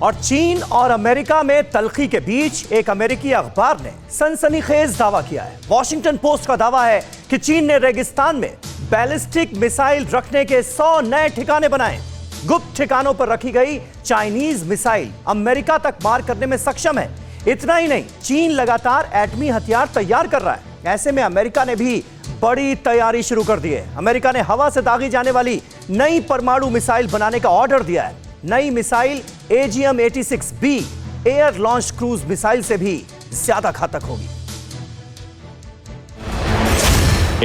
और चीन और अमेरिका में तल्खी के बीच एक अमेरिकी अखबार ने सनसनीखेज दावा किया है। वॉशिंगटन पोस्ट का दावा है कि चीन ने रेगिस्तान में बैलिस्टिक मिसाइल रखने के 100 नए ठिकाने बनाए। गुप्त ठिकानों पर रखी गई चाइनीज मिसाइल अमेरिका तक मार करने में सक्षम है। इतना ही नहीं, चीन लगातार एटमी हथियार तैयार कर रहा है। ऐसे में अमेरिका ने भी बड़ी तैयारी शुरू कर दी है। अमेरिका ने हवा से दागी जाने वाली नई परमाणु मिसाइल बनाने का ऑर्डर दिया है। नई missile AGM-86B air launch cruise missile से भी ज्यादा घातक होगी।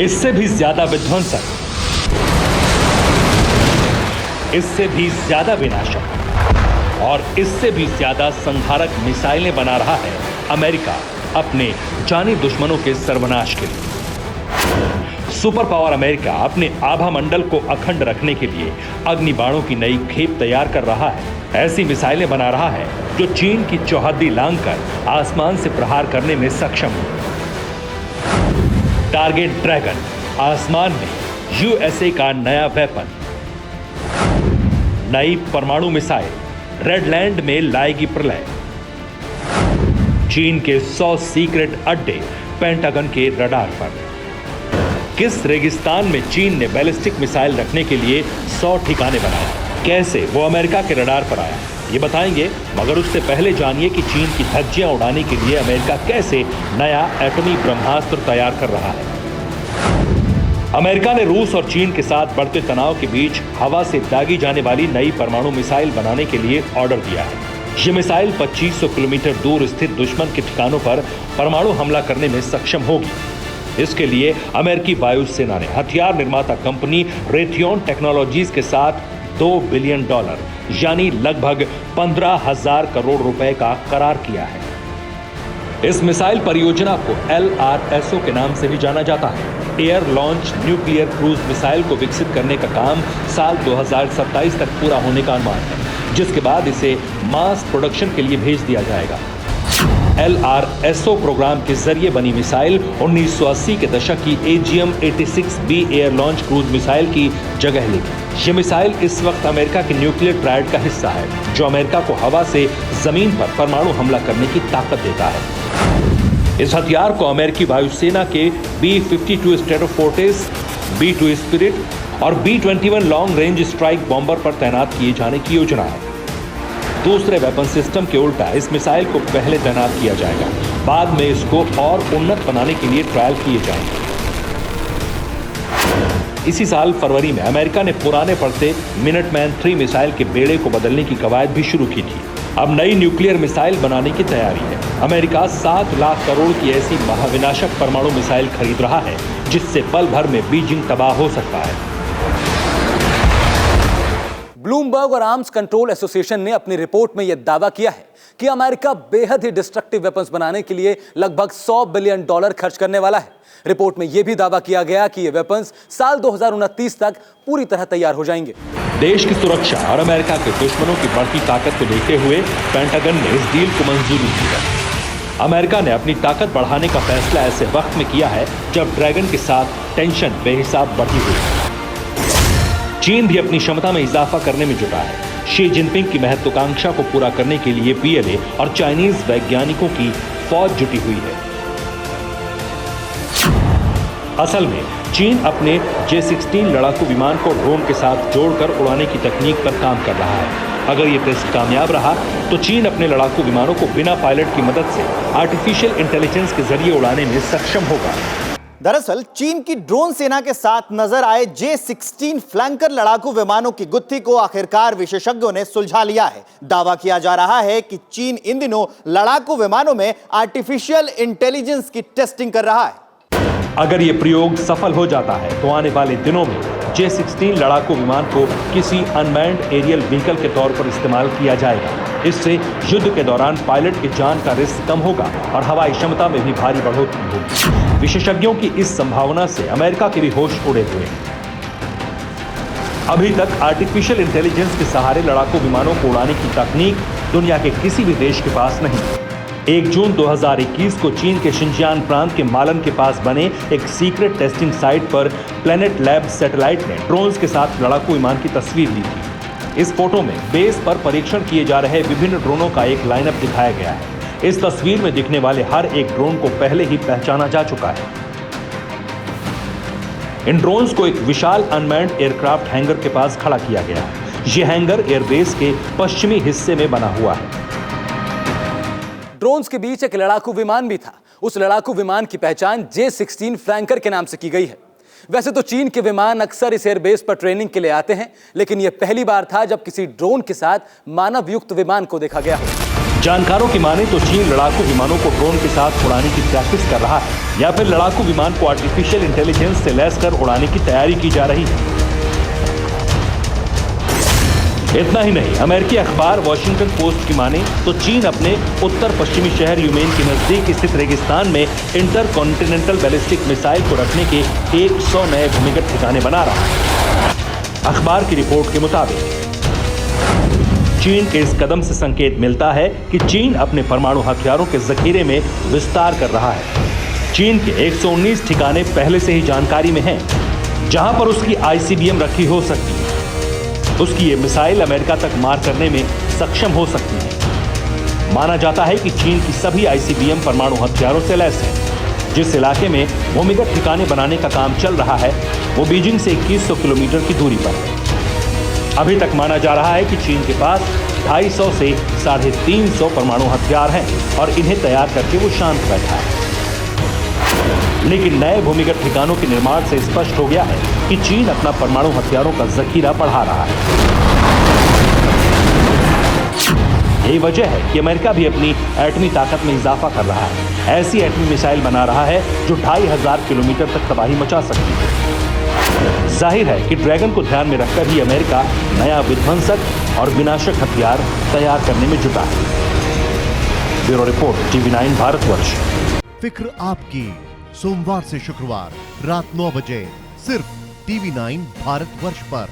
इससे भी ज्यादा विध्वंसक, इससे भी ज्यादा विनाशक और इससे भी ज्यादा संहारक मिसाइलें बना रहा है अमेरिका अपने जानी दुश्मनों के सर्वनाश के लिए। सुपर पावर अमेरिका अपने आभा मंडल को अखंड रखने के लिए अग्नि बाणों की नई खेप तैयार कर रहा है। ऐसी मिसाइलें बना रहा है जो चीन की चौहद्दी लांघकर आसमान से प्रहार करने में सक्षम हो। टारगेट ड्रैगन आसमान में USA का नया वेपन। नई परमाणु मिसाइल रेडलैंड में लाएगी प्रलय। चीन के 100 सीक्रेट अड्डे पेंटागन के रडार पर। किस रेगिस्तान में चीन ने बैलिस्टिक मिसाइल रखने के लिए 100 ठिकाने बनाए, कैसे वो अमेरिका के रडार पर आया, ये बताएंगे। मगर उससे पहले जानिए कि चीन की धज्जियां उड़ाने के लिए अमेरिका कैसे नया एटमी ब्रह्मास्त्र तैयार कर रहा है। अमेरिका ने रूस और चीन के साथ बढ़ते तनाव के बीच हवा से दागी जाने वाली नई परमाणु मिसाइल बनाने के लिए ऑर्डर दिया है। यह मिसाइल 2500 किलोमीटर दूर स्थित दुश्मन के ठिकानों पर परमाणु हमला करने में सक्षम होगी। इसके लिए अमेरिकी वायुसेना ने हथियार निर्माता कंपनी रेथियन टेक्नोलॉजीज के साथ $2 बिलियन यानी लगभग 15,000 करोड़ रुपए का करार किया है। इस मिसाइल परियोजना को LRSO के नाम से भी जाना जाता है। Air launch nuclear cruise missile को विकसित करने का काम साल 2027 तक पूरा होने का अनुमान है, जिसके बाद इसे मास प्रोडक्शन के लिए भेज दिया जाएगा। LRSO प्रोग्राम के जरिए बनी मिसाइल 1980 के दशक की AGM-86B air launch cruise missile की जगह लेगी। यह मिसाइल इस वक्त अमेरिका के न्यूक्लियर ट्रायड का हिस्सा है, जो अमेरिका को हवा से जमीन पर परमाणु हमला करने की ताकत देता है। इस हथियार को अमेरिकी वायुसेना के B-52 स्ट्रेटोफोर्टिस, B-2 स्पिरिट और B-21 long range strike bomber पर तैनात किए जाने की योजना है। दूसरे वेपन सिस्टम के उल्टा इस मिसाइल को पहले तैनात किया जाएगा, बाद में इसको और उन्नत बनाने के लिए ट्रायल किए जाएंगे। इसी साल फरवरी में अमेरिका ने पुराने पड़ते मिनटमैन 3 मिसाइल के बेड़े को बदलने की कवायद भी शुरू की थी। अब नई न्यूक्लियर मिसाइल बनाने की तैयारी है। अमेरिका 7 लाख करोड़ की ऐसी महाविनाशक परमाणु मिसाइल खरीद रहा है, जिससे पल भर में बीजिंग तबाह हो सकता है। ब्लूमबर्ग और आर्म्स कंट्रोल एसोसिएशन ने अपनी रिपोर्ट में यह दावा किया है कि अमेरिका बेहद ही डिस्ट्रक्टिव वेपन्स बनाने के लिए लगभग $100 बिलियन खर्च करने वाला है। रिपोर्ट में यह भी दावा किया गया कि ये वेपन्स साल 2029 तक पूरी तरह तैयार हो जाएंगे। देश की सुरक्षा और अमेरिका के दुश्मनों की बढ़ती ताकत को देखते हुए पेंटागन ने इस डील को मंजूरी दी है। अमेरिका ने अपनी ताकत बढ़ाने का फैसला ऐसे वक्त में किया है जब ड्रैगन के साथ टेंशन बेहिसाब बढ़ी हुई है। चीन भी अपनी क्षमता में इजाफा करने में जुटा है। शी जिनपिंग की महत्वाकांक्षा को पूरा करने के लिए PLA और चाइनीज वैज्ञानिकों की फौज जुटी हुई है। असल में चीन अपने J-16 लड़ाकू विमान को ड्रोन के साथ जोड़कर उड़ाने की तकनीक पर काम कर रहा है। अगर यह टेस्ट कामयाब रहा तो चीन अपने लड़ाकू विमानों को बिना पायलट की मदद से आर्टिफिशियल इंटेलिजेंस के जरिए उड़ाने में सक्षम होगा। दरअसल चीन की ड्रोन सेना के साथ नजर आए J-16 फ्लैंकर लड़ाकू विमानों की गुत्थी को आखिरकार विशेषज्ञों ने सुलझा लिया है। दावा किया जा रहा है कि चीन इन दिनों लड़ाकू विमानों में आर्टिफिशियल इंटेलिजेंस की टेस्टिंग कर रहा है। अगर यह प्रयोग सफल हो जाता है तो आने वाले दिनों में J-16 लड़ाकू विमान को किसी अनमैन्ड एरियल व्हीकल के तौर पर इस्तेमाल किया जाएगा। इससे युद्ध के दौरान पायलट की जान का रिस्क कम होगा और हवाई क्षमता में भी भारी बढ़ोतरी होगी। विशेषज्ञों की इस संभावना से अमेरिका के भी होश उड़े हुए हैं। अभी तक आर्टिफिशियल इंटेलिजेंस के सहारे लड़ाकू विमानों को उड़ाने की तकनीक दुनिया के किसी भी देश के पास नहीं। 1 जून 2021 को चीन के शिनजियांग प्रांत के मालन के पास बने एक सीक्रेट टेस्टिंग साइट पर प्लैनेट लैब सैटेलाइट ने ड्रोन्स के साथ लड़ाकू विमान की तस्वीर ली थी। इस फोटो में बेस पर परीक्षण किए जा रहे विभिन्न ड्रोनों का एक लाइनअप दिखाया गया है। इस तस्वीर में दिखने वाले हर एक ड्रोन को पहले ही पहचाना जा चुका है। इन ड्रोन्स को एक विशाल अनमैन्ड एयरक्राफ्ट हैंगर के पास खड़ा किया गया है। यह हैंगर एयरबेस के पश्चिमी हिस्से में बना हुआ है। ड्रोन्स के बीच एक लड़ाकू विमान भी था। उस लड़ाकू विमान की पहचान J-16 फ्लैंकर के नाम से की गई है। वैसे तो चीन के विमान अक्सर इस एयरबेस पर ट्रेनिंग के लिए आते हैं, लेकिन यह पहली बार था जब किसी ड्रोन के साथ मानव युक्त विमान को देखा गया हो। जानकारों की माने तो चीन लड़ाकू विमानों को ड्रोन के साथ उड़ाने की प्रैक्टिस कर रहा है या फिर लड़ाकू विमान को आर्टिफिशियल इंटेलिजेंस से लैस कर उड़ाने की तैयारी की जा रही है। इतना ही नहीं, अमेरिकी अखबार वॉशिंगटन पोस्ट की माने तो चीन अपने उत्तर पश्चिमी शहर यूमेन के नजदीक स्थित रेगिस्तान में इंटरकॉन्टिनेंटल बैलिस्टिक मिसाइल को रखने के 100 नए भूमिगत ठिकाने बना रहा है। अखबार की रिपोर्ट के मुताबिक चीन के इस कदम से संकेत मिलता है कि चीन अपने परमाणु हथियारों के जखीरे में विस्तार कर रहा है। चीन के 119 ठिकाने पहले से ही जानकारी में हैं, जहां पर उसकी ICBM रखी हो सकती है। उसकी ये मिसाइल अमेरिका तक मार करने में सक्षम हो सकती है। माना जाता है कि चीन की सभी ICBM परमाणु हथियारों से लैस है। जिस इलाके में भूमिगत ठिकाने बनाने का काम चल रहा है वो बीजिंग से 2100 किलोमीटर की दूरी पर है। अभी तक माना जा रहा है कि चीन के पास 250 से 350 परमाणु हथियार हैं और इन्हें तैयार करके वो शांत बैठा है। लेकिन नए भूमिगत ठिकानों के निर्माण से स्पष्ट हो गया है कि चीन अपना परमाणु हथियारों का जखीरा बढ़ा रहा है। यही वजह है कि अमेरिका भी अपनी एटमी ताकत में इजाफा कर रहा है। ऐसी एटमी मिसाइल बना रहा है जो 2500 किलोमीटर तक तबाही मचा सकती है। जाहिर है कि ड्रैगन को ध्यान में रखकर ही अमेरिका नया विध्वंसक और विनाशक हथियार तैयार करने में जुटा है। Bureau report, TV9 Bharatvarsh. फिक्र आपकी, सोमवार से शुक्रवार रात 9 बजे सिर्फ TV9 भारतवर्ष पर।